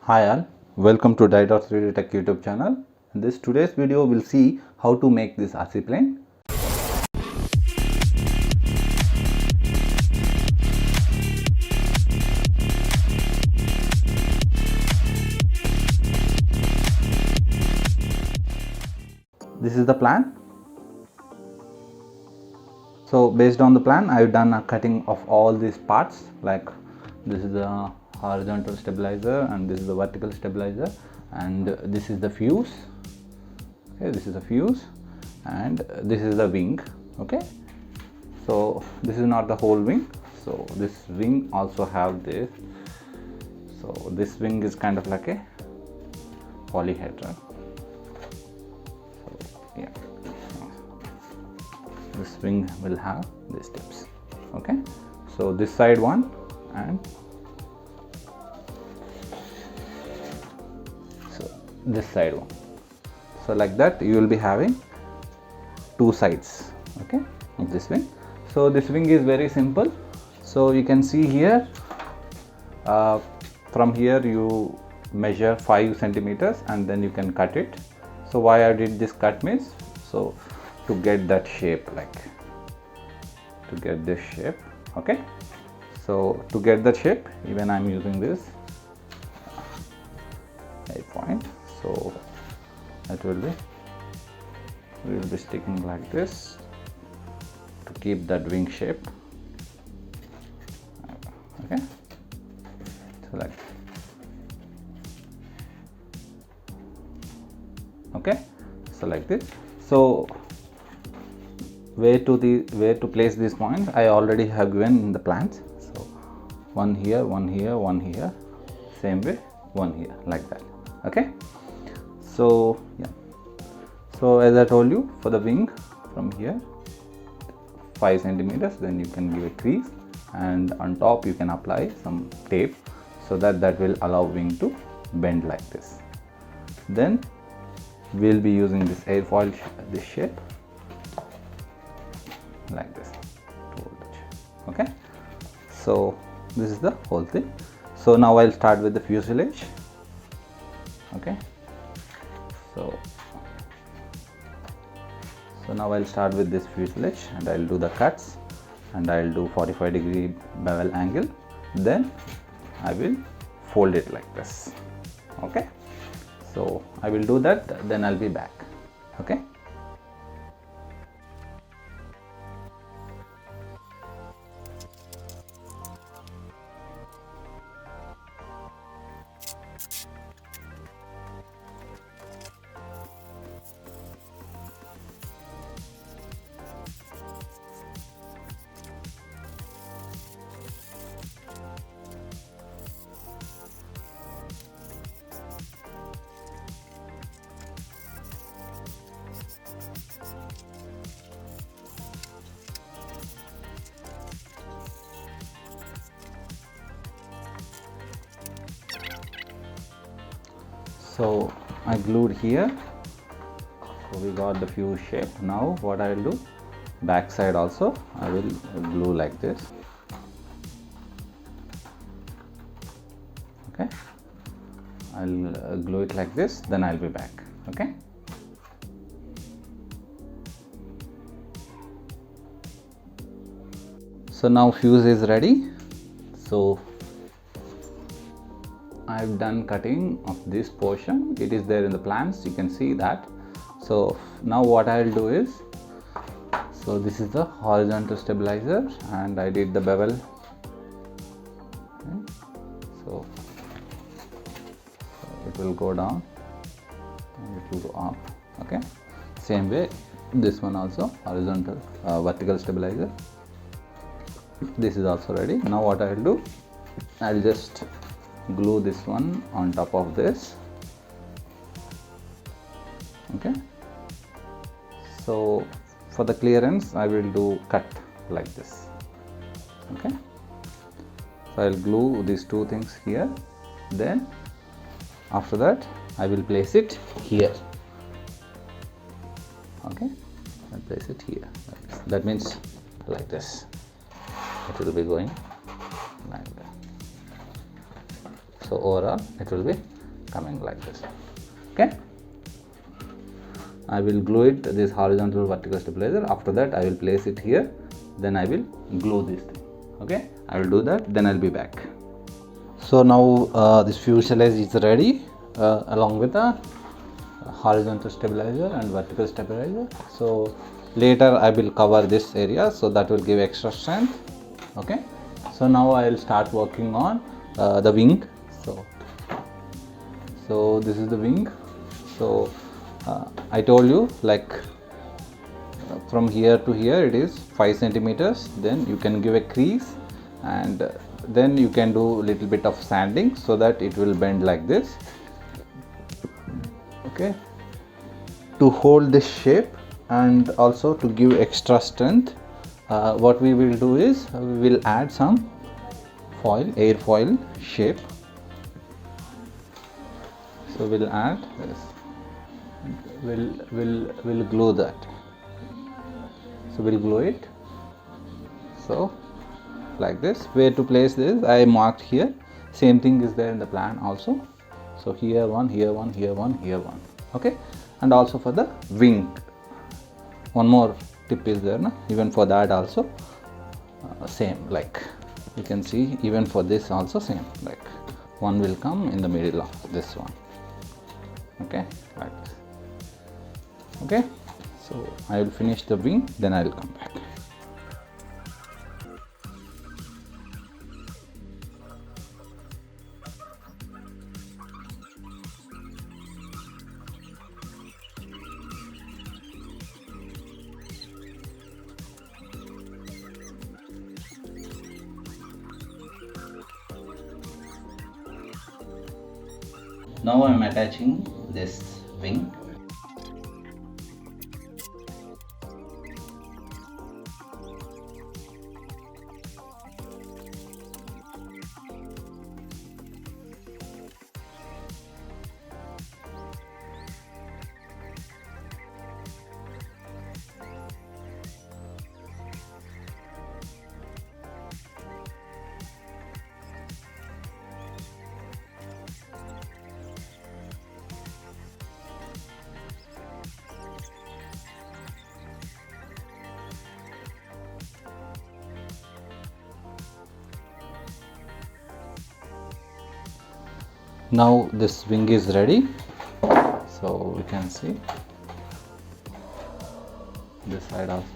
Hi all, welcome to Die.3D Tech YouTube channel. In this today's video we'll see how to make this RC plane. This is the plan. So based on the plan, I've done a cutting of all these parts. Like this is the horizontal stabilizer and this is the vertical stabilizer, and this is the fuse. Okay, this is the fuse and this is the wing. Okay, so this is not the whole wing, so this wing also have this. So this wing is kind of like a polyhedron. So yeah, this wing will have these tips. Okay, so this side one and so this side one. So like that you will be having two sides, okay, of this wing. So this wing is very simple. So you can see here, from here you measure 5 centimeters and then you can cut it. So why I did this cut means, so to get that shape, like to get this shape. Okay, so to get that shape, even I'm using this 8 point. So it will be, we will be sticking like this to keep that wing shape. Okay, so like, okay, so like this. So where to place these points I already have given in the plans. So one here, one here, one here, same way one here, like that. Okay, so yeah, so as I told you, for the wing from here 5 centimeters, then you can give a crease and on top you can apply some tape so that will allow wing to bend like this. Then we'll be using this airfoil, this shape, like this. Okay, so this is the whole thing. So now I'll start with the fuselage. Okay, so now I'll start with this fuselage and I'll do the cuts and I'll do 45-degree bevel angle. Then I will fold it like this. Okay, so I will do that, then I'll be back. Okay. So I glued here, so we got the fuse shape. Now what I will do, back side also I will glue like this. Okay, I'll glue it like this, then I'll be back. Okay, so now fuse is ready. So I've done cutting of this portion, it is there in the plans, you can see that. So now what I'll do is, so this is the horizontal stabilizer and I did the bevel. Okay. So it will go down and it will go up. Okay, same way this one also, horizontal vertical stabilizer. This is also ready. Now what I'll do, I'll just glue this one on top of this. Okay, so for the clearance I will do cut like this. Okay, so I'll glue these two things here, then after that I will place it here. Okay, I'll place it here like this. That means like this, it will be going like that. So overall it will be coming like this. Okay, I will glue it, this horizontal vertical stabilizer. After that I will place it here, then I will glue this thing. Okay, I will do that, then I'll be back. So now this fuselage is ready along with the horizontal stabilizer and vertical stabilizer. So later I will cover this area, so that will give extra strength. Okay, so now I will start working on the wing. So this is the wing. So I told you, like from here to here it is 5 centimeters. Then you can give a crease, and then you can do a little bit of sanding so that it will bend like this. Okay, to hold this shape and also to give extra strength, what we will do is we will add some foil, air foil shape. So we'll add this, we'll glue that. So we'll glue it, so like this. Where to place this I marked here. Same thing is there in the plan also. So here one, here one, here one, here one. Okay, and also for the wing, one more tip is there, no? Even for that also same, like you can see, even for this also same, like one will come in the middle of this one. Okay, like this. Okay, so I will finish the wing, then I will come back. Now I am attaching this wing. Now this wing is ready, so we can see this side also,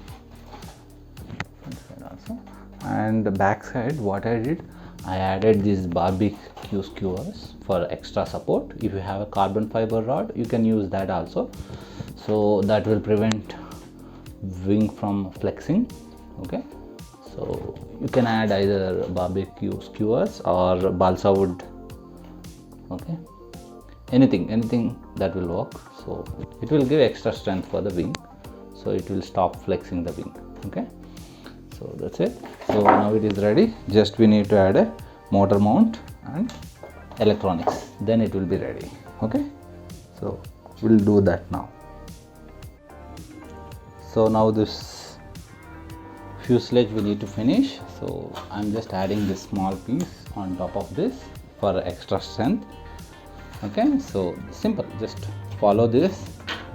and the back side. What I did, I added these barbecue skewers for extra support. If you have a carbon fiber rod, you can use that also, so that will prevent wing from flexing. Okay, so you can add either barbecue skewers or balsa wood. Okay, anything that will work. So it will give extra strength for the wing, so it will stop flexing the wing. Okay, so that's it. So now it is ready. Just we need to add a motor mount and electronics, then it will be ready. Okay, so we'll do that now. So now this fuselage we need to finish, so I'm just adding this small piece on top of this for extra strength. Okay, so simple, just follow this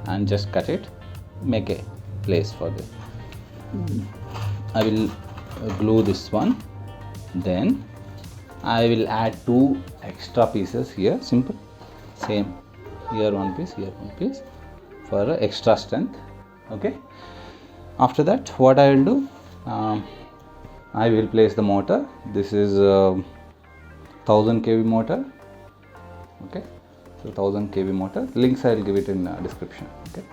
and just cut it, make a place for this. I will glue this one, then I will add 2 extra pieces here. Simple, same, here one piece, here one piece for extra strength. Okay, after that what I will do, I will place the motor. This is 1000 kV motor. Okay, so 1000 kV motor, links I will give it in description. Okay,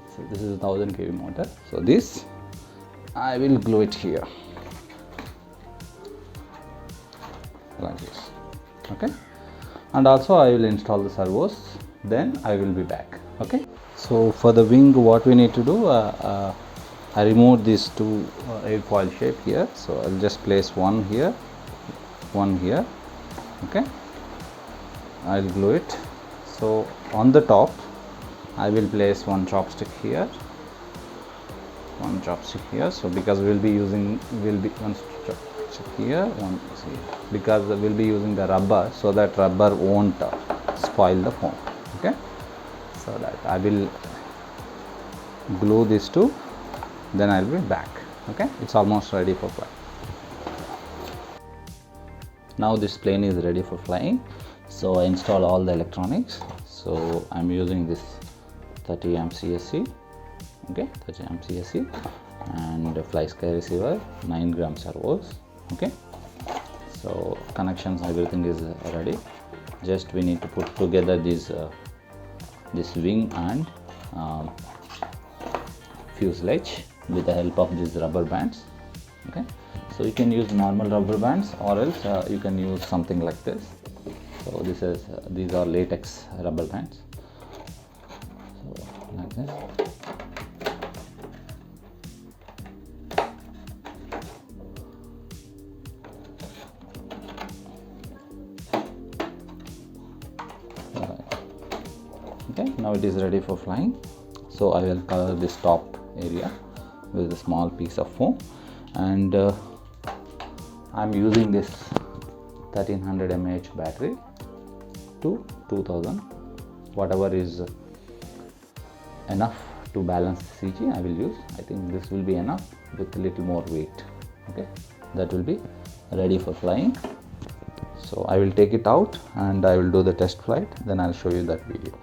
so this is 1000 kV motor. So this I will glue it here like this. Okay, and also I will install the servos, then I will be back. Okay, so for the wing what we need to do, I removed these 2 airfoil shape here, so I'll just place one here, one here. Okay, I'll glue it. So on the top I will place one chopstick here, one chopstick here. So because we'll be using, check here, one see, because we'll be using the rubber, so that rubber won't spoil the foam. Okay, so that I will glue these two, then I'll be back. Okay, it's almost ready for flying. Now this plane is ready for flying, so I install all the electronics. So I'm using this 30 amp CSC, okay, 30 amp CSC, and a fly sky receiver, 9 gram servos. Okay, so connections, everything is ready. Just we need to put together this wing and fuselage with the help of these rubber bands. Okay, so you can use normal rubber bands, or else you can use something like this. So these are latex rubber bands. So like this. Okay, now it is ready for flying. So I will cover this top area with a small piece of foam, and I'm using this 1300 mAh battery to 2000, whatever is enough to balance CG I will use. I think this will be enough with a little more weight. Okay, that will be ready for flying. So I will take it out and I will do the test flight, then I'll show you that video.